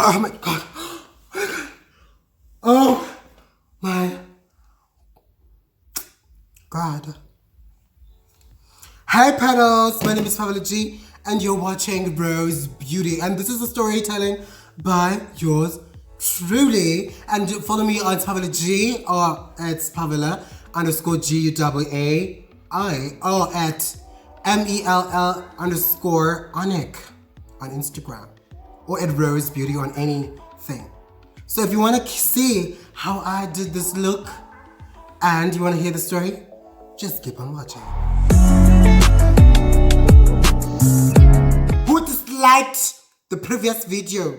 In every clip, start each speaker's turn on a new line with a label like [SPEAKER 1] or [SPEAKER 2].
[SPEAKER 1] Oh my god. Oh my god. Hi Petals, my name is Pamela G and you're watching RoazBeauty, and this is a storytelling by yours truly. And follow me on Pamela G, or it's Pamela _GUAAI, or at MELL_Onic on Instagram, or at RoazBeauty on anything. So if you want to see how I did this look and you want to hear the story, just keep on watching. Who disliked the previous video,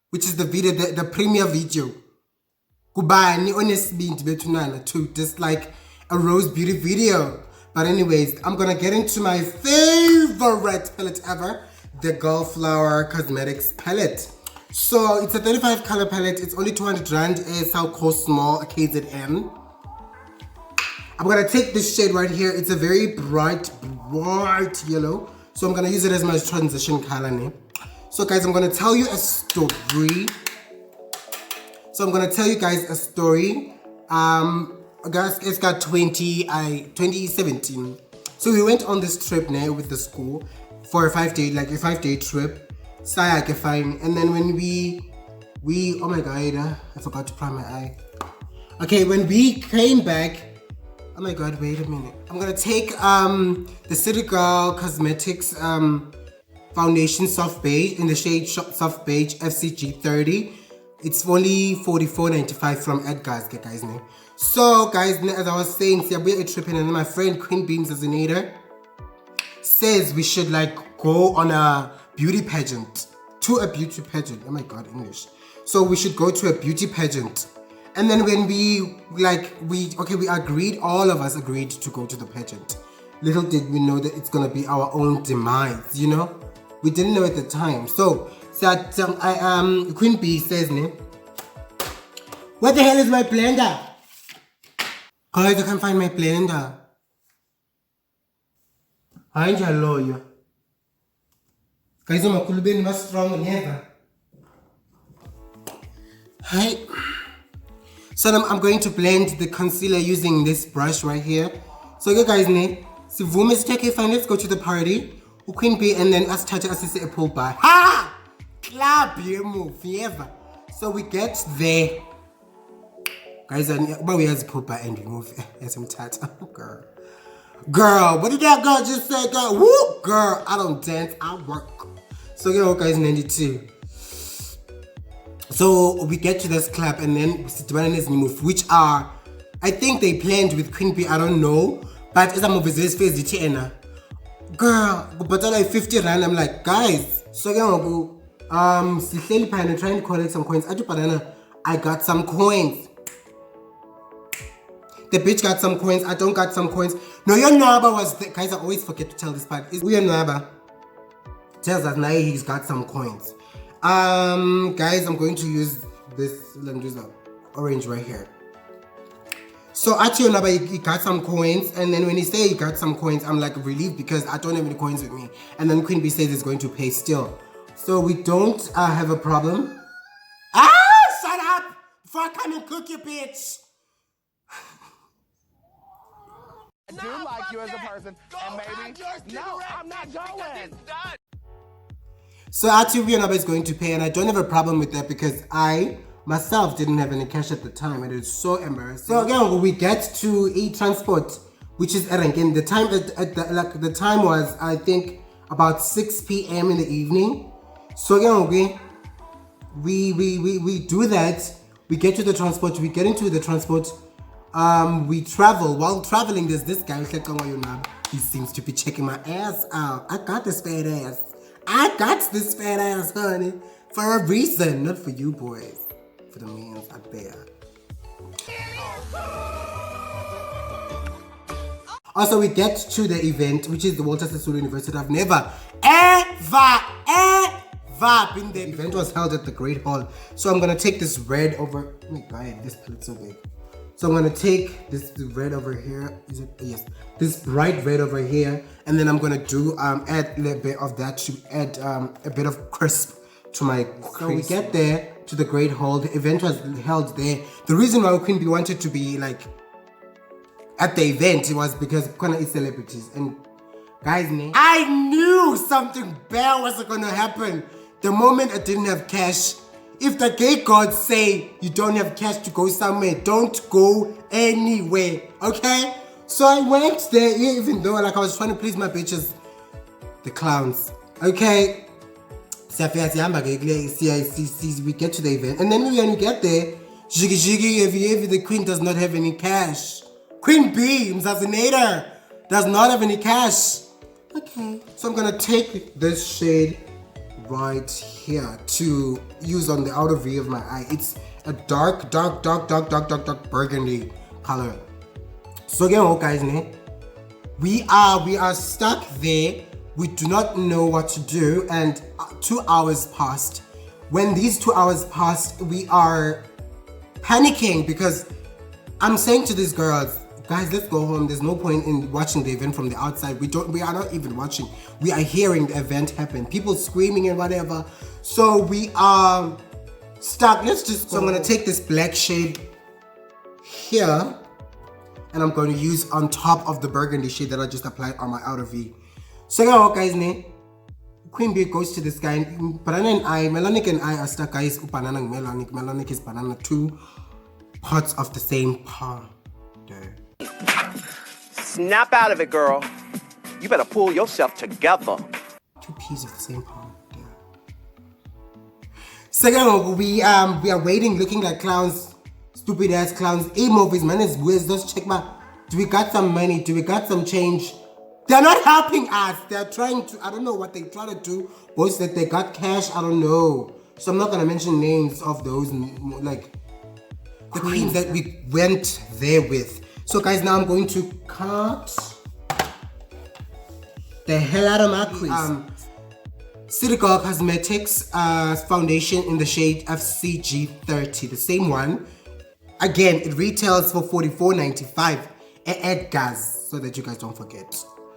[SPEAKER 1] which is the video, the premiere video? Kubani onesibindi bethunana to dislike a RoazBeauty video. But anyways, I'm gonna get into my favorite palette ever, the Gulflower Cosmetics palette. So it's a 35 color palette. It's only 200 rand. South Coast Small, a KZM. I'm gonna take this shade right here. It's a very bright yellow. So I'm gonna use it as my transition color name. So guys, I'm gonna tell you a story. Guys, it's got 2017. So we went on this trip now with the school for a 5-day trip. Saya fine. And then when we oh my god, I forgot to prime my eye. Okay, when we came back, oh my god, wait a minute. I'm gonna take the Citi Girl Cosmetics foundation soft beige in the shade soft beige FCG30. It's only 44.95 from Edgar's, guys. So guys, as I was saying, we're tripping, and my friend Queen Beans Asinator says we should go on a beauty pageant. Oh my god, English. So we should go to a beauty pageant. And then when we agreed, all of us agreed to go to the pageant. Little did we know that it's gonna be our own demise, you know? We didn't know at the time. So that Queen Bee says, what the hell is my blender? Guys, I can't find my blender. I'm a lawyer. Guys, I'm a kulubin was strong never. Hi. So I'm going to blend the concealer using this brush right here. So you guys fine, let's go to the party. Queen Bee, and then us touch us a pull by. Ha! Club you move ever. So we get there. Guys, but we have to pull by and remove some touch. Girl, what did that girl just say, girl? Woo! Girl, I don't dance, I work. So you know guys, 92. So we get to this club, and then Sitwana's move, which are, I think they planned with Queen Bee, I don't know. But as I'm over this face, the girl, but I like 50 rand. I'm like, guys, so you know, trying to collect some coins. I got some coins. The bitch got some coins. I don't got some coins. No, your neighbor was there. Guys, I always forget to tell this part. Your neighbor tells us now he's got some coins. Guys, I'm going to use this orange right here. So actually, he got some coins, and then when he say he got some coins, I'm like relieved because I don't have any coins with me. And then Queen Bee says he's going to pay still, so we don't have a problem. Shut up! Before I come and cook you, bitch.
[SPEAKER 2] I do like you as a person, and maybe no, I'm not going.
[SPEAKER 1] So actually, is going to pay, and I don't have a problem with that because I myself didn't have any cash at the time, and it was so embarrassing. So again, we get to e-transport, which is again the time the time was, I think, about 6 p.m. in the evening. So again, we do that. We get to the transport. We get into the transport. We travel. While traveling, there's this guy. He seems to be checking my ass out. I got this fat ass. I got this fat ass, honey, for a reason, not for you boys. For the men out there. Also, we get to the event, which is the Walter Sisulu University. I've never, ever been there. The event was held at the Great Hall. So I'm gonna take this red over. Oh my god, this palette's so big. So I'm gonna take this red over here. Is it? Yes. This bright red over here, and then I'm gonna do add a little bit of that to add a bit of crisp to my so we get there to the Great Hall. The event was held there. The reason why Queen Bee wanted to be like at the event, it was because Kona is celebrities. And guys, I knew something bad was gonna happen the moment I didn't have cash. If the gay gods say you don't have cash to go somewhere, don't go anywhere, okay? So I went there, even though like I was trying to please my bitches, the clowns, okay? We get to the event, and then when we get there, the queen does not have any cash. Queen Bee, Mzazinator, does not have any cash. Okay, so I'm gonna take this shade right here to use on the outer V of my eye. It's a dark burgundy color. So again, guys, we are stuck there. We do not know what to do, and 2 hours passed. When these 2 hours passed, we are panicking because I'm saying to these girls, guys, let's go home. There's no point in watching the event from the outside. We are not even watching. We are hearing the event happen. People screaming and whatever. So we are stuck. So I'm gonna take this black shade here, and I'm going to use on top of the burgundy shade that I just applied on my outer V. So yeah, guys, Queen Bee goes to this guy. Banana and I, Melanic and I are stuck, guys. Banana and Melanic. Melanic is banana, 2 parts of the same powder.
[SPEAKER 3] Snap out of it, girl. You better pull yourself together.
[SPEAKER 1] 2 pieces of the same powder. So yeah, we are waiting, looking like clowns, stupid ass clowns. E-movies, man, is weird. Just check my. Do we got some money? Do we got some change? They're not helping us. They're trying to, I don't know what they try to do. Both that they got cash, I don't know. So I'm not gonna mention names of those, like the queens that we went there with. So guys, now I'm going to cut the hell out of my crease. Citi Girl Cosmetics foundation in the shade FCG30, the same one. Again, it retails for $44.95 at Edgar's, so that you guys don't forget.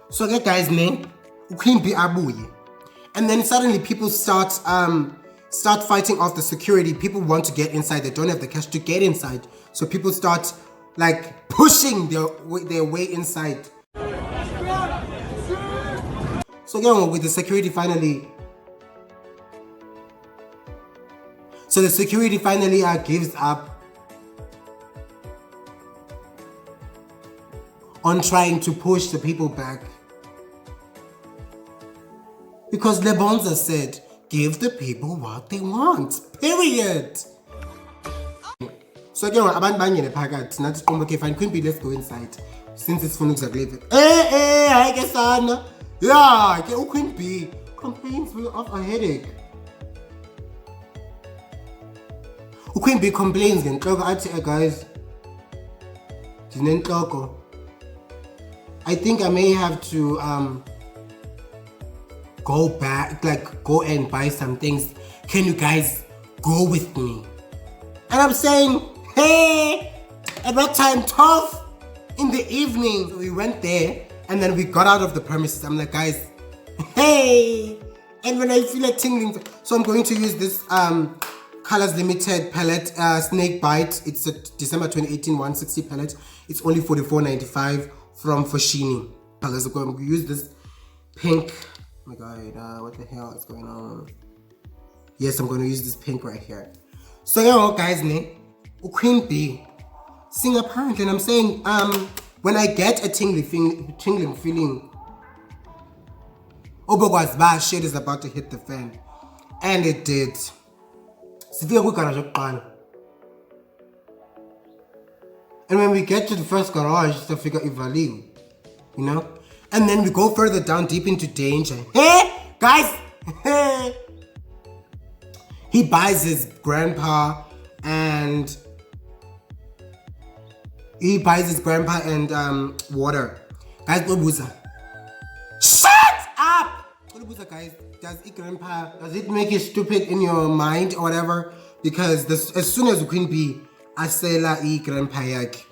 [SPEAKER 1] So that guy's name, Queen Bee abuye. And then suddenly people start fighting off the security. People want to get inside. They don't have the cash to get inside. So people start like pushing their way inside. So again, with the security finally. So the security finally gives up on trying to push the people back. Because Lebonza said, give the people what they want, period. So again, okay, fine, Queen Bee, let's go inside. Since it's fun, I guess yeah, Queen Bee complains of a headache. Queen Bee complains, guys. I think I may have to go back, like go and buy some things. Can you guys go with me? And I'm saying, hey, at that time, 12 in the evening. So we went there and then we got out of the premises. I'm like, guys, hey. And when I feel like tingling, so I'm going to use this Colors Limited palette, Snake Bite. It's a December 2018 160 palette. It's only $44.95 from Foschini. I'm going to use this pink. Oh my god, what the hell is going on? Yes, I'm going to use this pink right here. So yeah, guys, Queen Bee sing a punk, and I'm saying, when I get a tingling feeling, Obogwa's shit is about to hit the fan, and it did. And when we get to the first garage, it's a figure Ivali, you know? And then we go further down deep into danger. Hey, guys! He buys his grandpa and water. Guys, Bobuza. Shut up! Bobuza, guys, does it make you stupid in your mind or whatever? Because as soon as Queen Bee asela grandpa yakhe.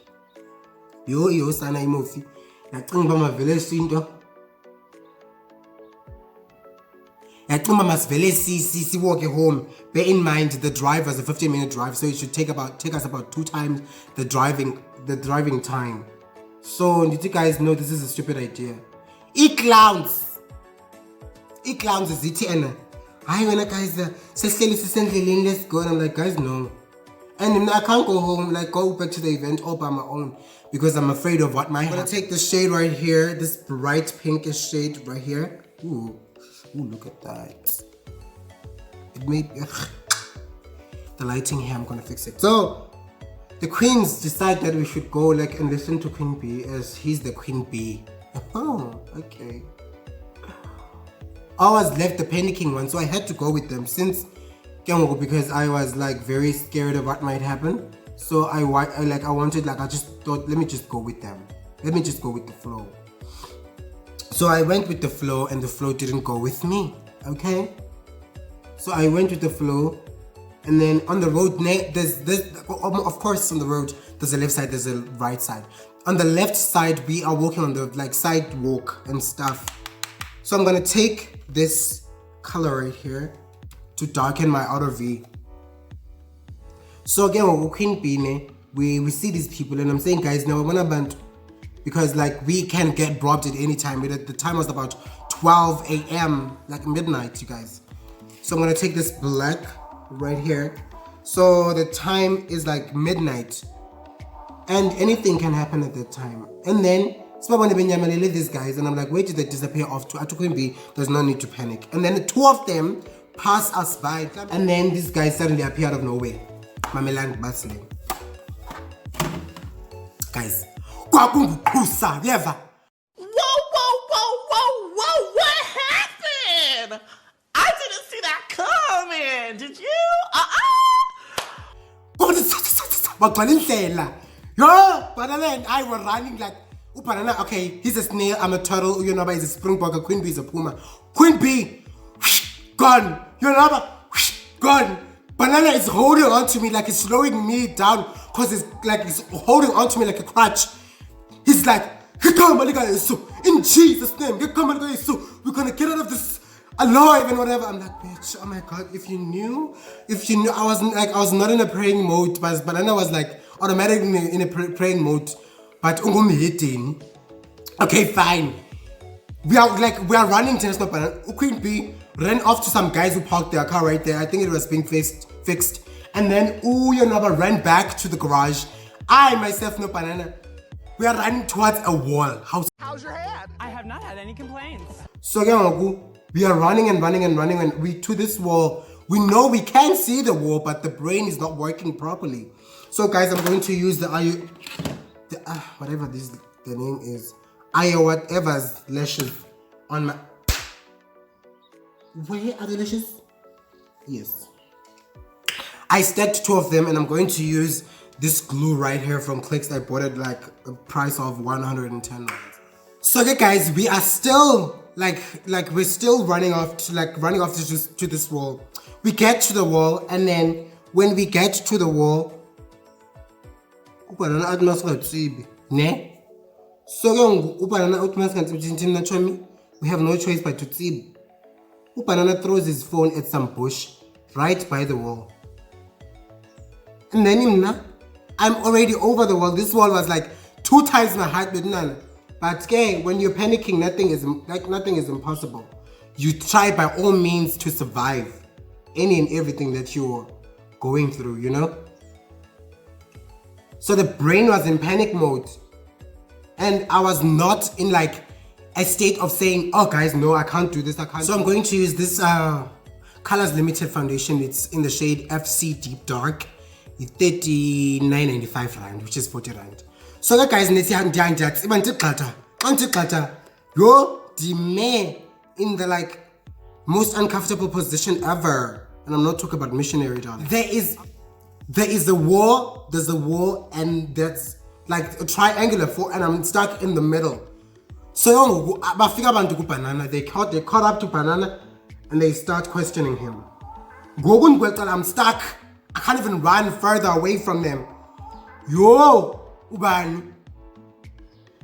[SPEAKER 1] Yo sana imofi. Yacuma must vele see walk home. Bear in mind the drive was a 15-minute drive, so it should take us about 2 times the driving time. So did you guys know this is a stupid idea? Clowns is it and I when guys let's go, and I'm like, guys, no. And I can't go home, like go back to the event all by my own because I'm afraid of what might happen. I'm gonna take the shade right here, this bright pinkish shade right here. Ooh, look at that. It made the lighting here, I'm gonna fix it. So the queens decide that we should go like and listen to Queen B as he's the Queen B. Oh, okay. I was left the panicking one, so I had to go with them since because I was like very scared of what might happen. So I just thought, let me just go with them. Let me just go with the flow. So I went with the flow and the flow didn't go with me. Okay? So I went with the flow, and then on the road, of course on the road, there's a left side, there's a right side. On the left side, we are walking on the like sidewalk and stuff. So I'm gonna take this color right here to darken my outer V. So again, we're Queen B, we see these people, and I'm saying, guys, now we're gonna because like we can get robbed at any time. The time was about 12 a.m. like midnight, you guys. So I'm gonna take this black right here. So the time is like midnight, and anything can happen at that time. And then these guys, and I'm like, where did they disappear off to? I took Queen B, there's no need to panic. And then the 2 of them pass us by, and then these guys suddenly appear out of nowhere. Mameland Basling. Guys,
[SPEAKER 4] Whoa, what happened? I didn't see that coming, did you?
[SPEAKER 1] Yo, Banana and I were running like, Banana, okay, he's a snail, I'm a turtle, you know, he's a springbok, Queen B is a puma. Queen B, gone, you know, gone. Banana is holding on to me like it's slowing me down because it's like it's holding on to me like a crutch. He's like, in Jesus' name, we're gonna get out of this alive and whatever. I'm like, bitch, oh my god, if you knew, I was not in a praying mode, but Banana was like automatically in a praying mode. But okay, fine. We are running to this, Banana. Queen B ran off to some guys who parked their car right there. I think it was being fixed. And then ran back to the garage. I myself, no Banana. We are running towards a wall.
[SPEAKER 2] How's your head?
[SPEAKER 5] I have not had any complaints.
[SPEAKER 1] So we are running and we to this wall. We know we can see the wall, but the brain is not working properly. So guys, I'm going to use the whatever the name is, whatever's lashes on my. Where are the lashes? Yes. I stacked 2 of them, and I'm going to use this glue right here from Clicks. I bought it like a price of 110. So okay, guys, we are still we're still running off to this wall. We get to the wall, and then when we get to the wall, we have no choice but to see. Banana throws his phone at some bush right by the wall. And then I'm already over the wall. This wall was like 2 times my height, but okay, when you're panicking, nothing is impossible. You try by all means to survive any and everything that you're going through, you know? So the brain was in panic mode, and I was not in like a state of saying, oh guys, no, I can't do this, So I'm going to use this Colors Limited foundation. It's in the shade FC Deep Dark. It's 39.95 rand, which is 40 rand. So that guys, yo, the man in the like most uncomfortable position ever. And I'm not talking about missionary, darling. There is a wall, there's a wall, and that's like a triangular floor, and I'm stuck in the middle. So they caught up to Banana, and they start questioning him. I'm stuck. I can't even run further away from them. Yo, ubani.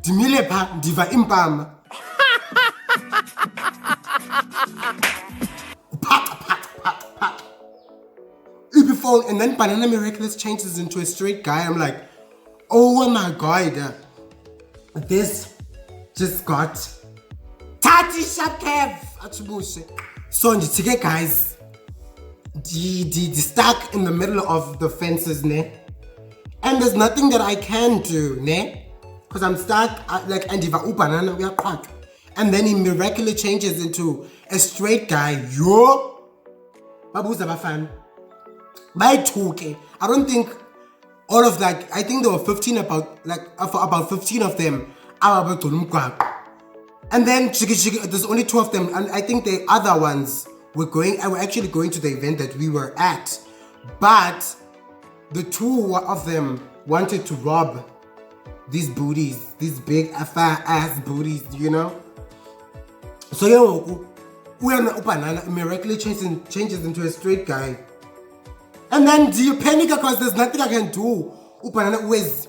[SPEAKER 1] Dimile pa diva impama. phone, and then Banana Miraculous changes into a straight guy. I'm like, oh my god, this just got Tati Shakev. So ndithike guys, the stuck in the middle of the fences, ne? And there's nothing that I can do, ne? Because I'm stuck, like, and banana, we are caught. And then he miraculously changes into a straight guy. Yo! Babuza bafan. By 2K. I don't think all of that, I think there were 15 about 15 of them. And then there's only 2 of them. And I think the other ones were actually going to the event that we were at. But the 2 of them wanted to rob these booties, these big fat ass booties, you know? So Banana miraculously changes into a straight guy. And then do you panic because there's nothing I can do? Banana with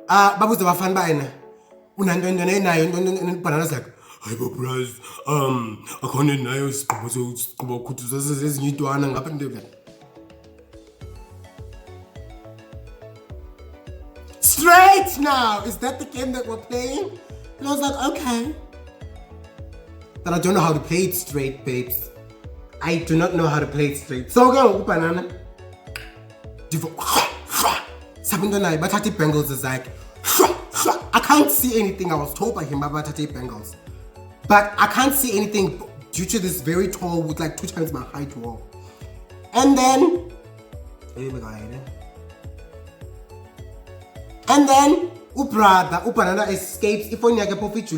[SPEAKER 1] Babu's the fan by and Banana's like, "Hi, Bobras, I can't deny you, so you do an up and do that." Straight now! Is that the game that we're playing? And I was like, okay. But I don't know how to play it straight, babes. I do not know how to play it straight. So go, Banana. But Tati Bengals is like, I can't see anything. I was told by him about Tati Bengals. But I can't see anything due to this very tall, with like 2 times my height wall. And then, Banana escapes. If only I can pop it to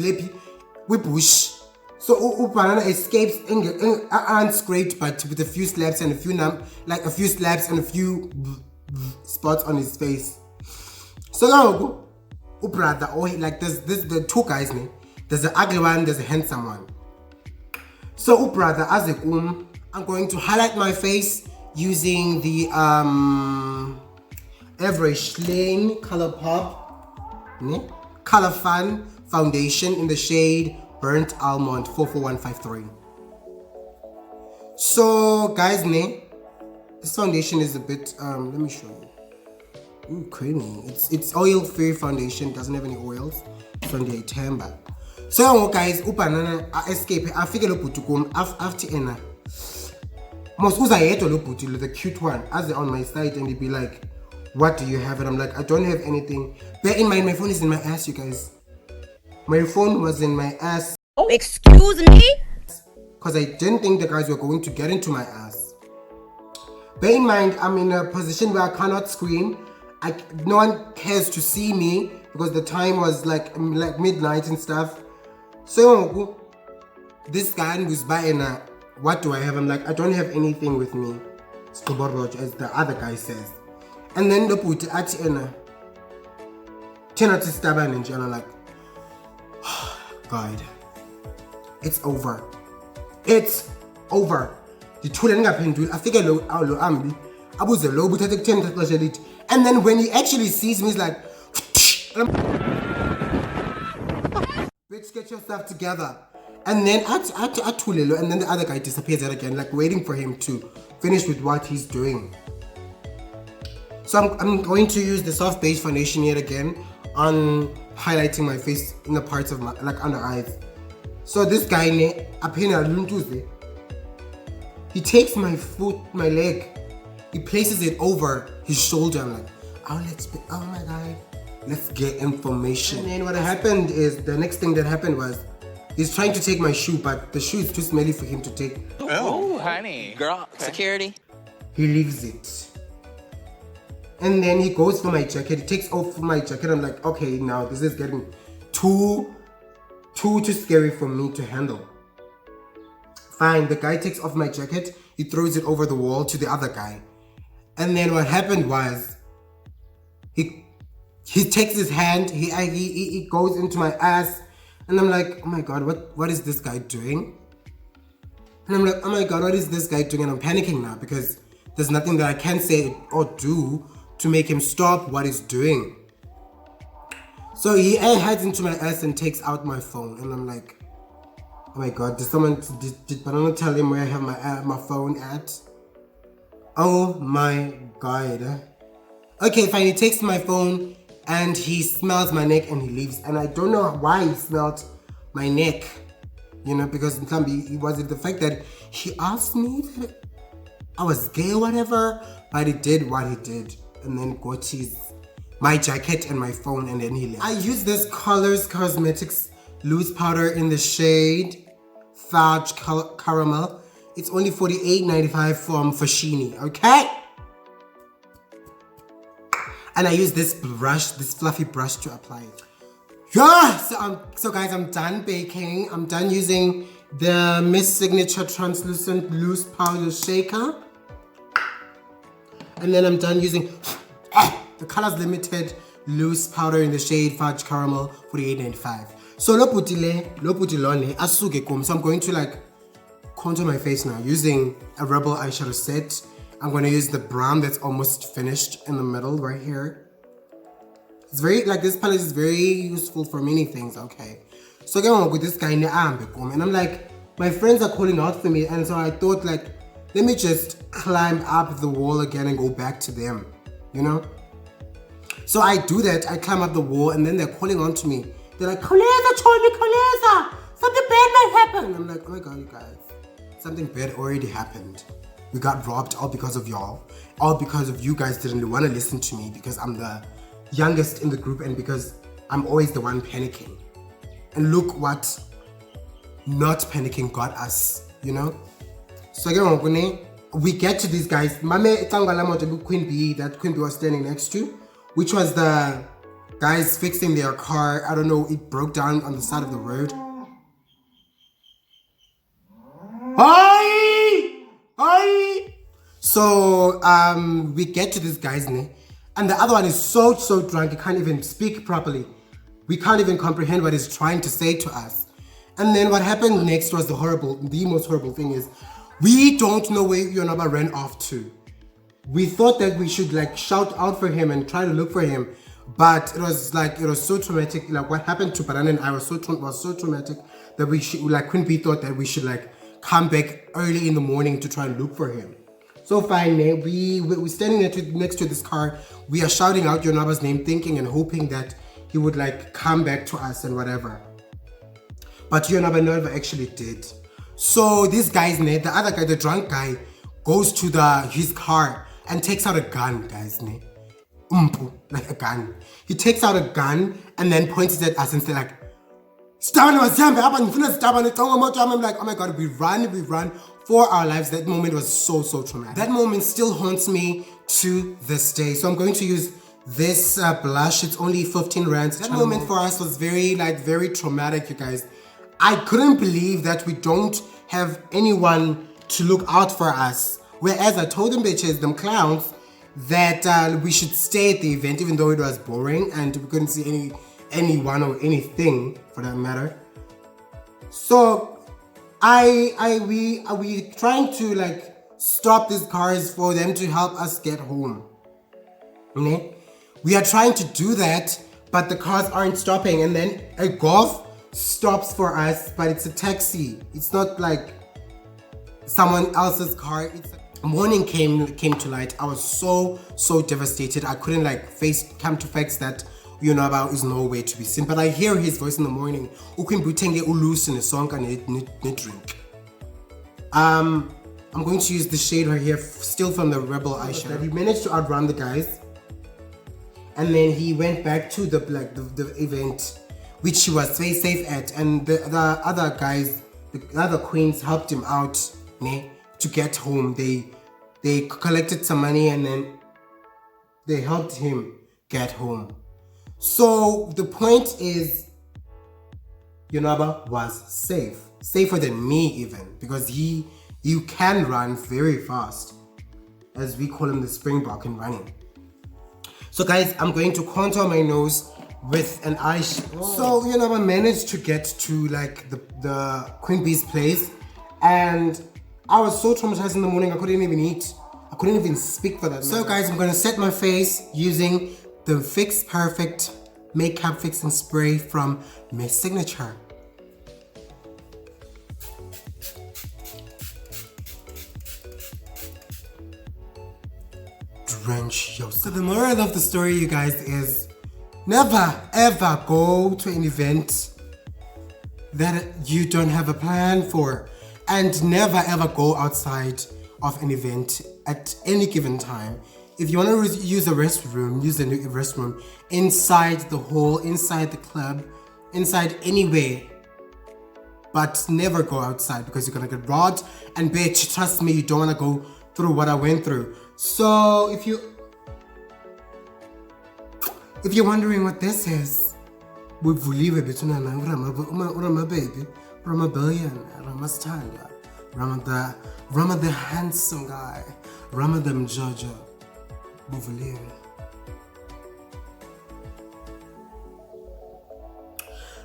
[SPEAKER 1] we push. So Banana escapes unscraped, but with a few slaps and a few spots on his face. So now like there's the 2 guys, ne? There's the ugly one, there's a handsome one. So as a I'm going to highlight my face using the Avroy Shlain Colourfun foundation in the shade Burnt Almond 44153. So guys, this foundation is a bit let me show you. Ooh, creamy. It's oil-free foundation, doesn't have any oils. It's on the timber. So guys, Banana escape. I figure after ena. Most uza yeto lo the cute one, as they're on my side, and they'd be like, "What do you have?" And I'm like, "I don't have anything." Bear in mind, my phone is in my ass, you guys. My phone was in my ass.
[SPEAKER 6] Oh, excuse me?
[SPEAKER 1] Because I didn't think the guys were going to get into my ass. Bear in mind, I'm in a position where I cannot scream. No one cares to see me because the time was like midnight and stuff. So this guy was buying what do I have? I'm like, I don't have anything with me. As the other guy says. And then the put at Anna. Turn to stubborn and I'm like, oh, God. It's over. It's over. The two I figure low ambi. I was a low but I take 10 and then when he actually sees me, he's like, bitch, get yourself together. And then and then the other guy disappears again, like waiting for him to finish with what he's doing. So I'm going to use the soft beige foundation yet again on highlighting my face in the parts of my under eyes. So this guy he takes my foot, my leg, he places it over his shoulder. I'm like, oh my God, let's get information. And then what happened is, the next thing that happened was, he's trying to take my shoe, but the shoe is too smelly for him to take.
[SPEAKER 2] Oh, honey.
[SPEAKER 6] Girl, security.
[SPEAKER 1] He leaves it. And then he goes for my jacket, he takes off my jacket. I'm like, okay, now this is getting too scary for me to handle. Fine, the guy takes off my jacket, he throws it over the wall to the other guy. And then what happened was, he takes his hand, he goes into my ass, and I'm like, oh my God, what is this guy doing? And I'm like, oh my God, what is this guy doing? And I'm panicking now because there's nothing that I can say or do to make him stop what he's doing. So he heads into my ass and takes out my phone, and I'm like, oh my God, did Banana tell him where I have my phone at? Oh my god. Okay, fine, he takes my phone and he smells my neck and he leaves. And I don't know why he smelled my neck. You know, because it wasn't the fact that he asked me that I was gay or whatever, but he did what he did. And then got my jacket and my phone and then he left. I use this Colors Cosmetics loose powder in the shade Fudge Caramel. It's only $48.95 from Missini, okay? And I use this brush, this fluffy brush to apply it. Yeah! So guys, I'm done baking. I'm done using the Miss Signature Translucent Loose Powder Shaker. And then I'm done using the Colors Limited Loose Powder in the shade Fudge Caramel, $48.95. So lo putilone asuke kum. So I'm going to like contour my face now using a Rebbel eyeshadow set. I'm going to use the brown that's almost finished in the middle right here. It's very, like, this palette is very useful for many things, okay? So I on with this guy in the and I'm like, my friends are calling out for me, and so I thought like, let me just climb up the wall again and go back to them, you know? So I do that, I climb up the wall and then they're calling on to me. They're like, Koleza, something bad might happen. And I'm like, oh my god, you guys, something bad already happened. We got robbed all because of y'all. All because of you guys didn't want to listen to me because I'm the youngest in the group and because I'm always the one panicking. And look what not panicking got us, you know? So again, we get to these guys. Queen Bee, that Queen Bee was standing next to, which was the guys fixing their car. I don't know, it broke down on the side of the road. Hi! So we get to this guy's name, and the other one is so drunk he can't even speak properly. We can't even comprehend what he's trying to say to us. And then what happened next was the most horrible thing is, we don't know where Yonaba ran off to. We thought that we should like shout out for him and try to look for him, but it was so traumatic. Like what happened to Banana and I was so traumatic that we should, like, Queen Bee thought that we should like come back early in the morning to try and look for him. So finally, we're standing next to this car. We are shouting out Yonaba's name, thinking and hoping that he would like come back to us and whatever. But Yonaba never actually did. So this guy's name, the other guy, the drunk guy, goes to his car and takes out a gun, guys. Like a gun. He takes out a gun and then points it at us and says like, I'm like, oh my god, we run for our lives. That moment was so traumatic. That moment still haunts me to this day. So I'm going to use this blush. It's only 15 rands. That moment for us was very traumatic, you guys. I couldn't believe that we don't have anyone to look out for us. Whereas I told them bitches, them clowns, that we should stay at the event even though it was boring and we couldn't see anyone or anything for that matter. So we trying to like stop these cars for them to help us get home. We are trying to do that, but the cars aren't stopping, and then a Golf stops for us, but it's a taxi. It's not like someone else's car. Morning came to light. I was so devastated. I couldn't like come to facts that Yonaba is nowhere to be seen. But I hear his voice in the morning. Drink. I'm going to use the shade right here, still from the Rebbel eyeshadow. We managed to outrun the guys, and then he went back to the event, which he was very safe at, and the other guys, the other queens helped him out to get home. They collected some money and then they helped him get home. So the point is, Yonaba was safer than me even, because you can run very fast, as we call him the Springbok in running. So guys, I'm going to contour my nose with an eyeshadow. So Yonaba managed to get to like the Queen Bee's place, and I was so traumatized in the morning I couldn't even eat. I couldn't even speak for that matter. So guys, I'm gonna set my face using the Fix Perfect Makeup Fixing Spray from Miss Signature. drench yourself. So the moral of the story, you guys, is never ever go to an event that you don't have a plan for, and never ever go outside of an event at any given time. If you want to use a restroom, use a restroom inside the hall, inside the club, inside anywhere, but never go outside because you're gonna get robbed. And bitch, trust me, you don't want to go through what I went through. So if you're wondering what this is, wevuliwe bethunana urama baby, urama billion, urama standa, Rama the handsome guy, Rama the mjojo, buvuliwe.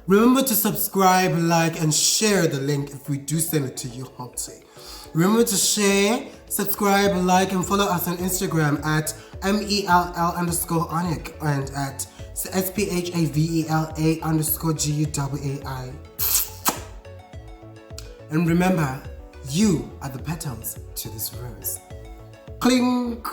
[SPEAKER 1] Remember to subscribe, like, and share the link if we do send it to you, Hottie. Remember to share, subscribe, like, and follow us on Instagram at MELL_Onic and at SPHAVELA_GUAI. And remember, you are the petals to this rose. Clink!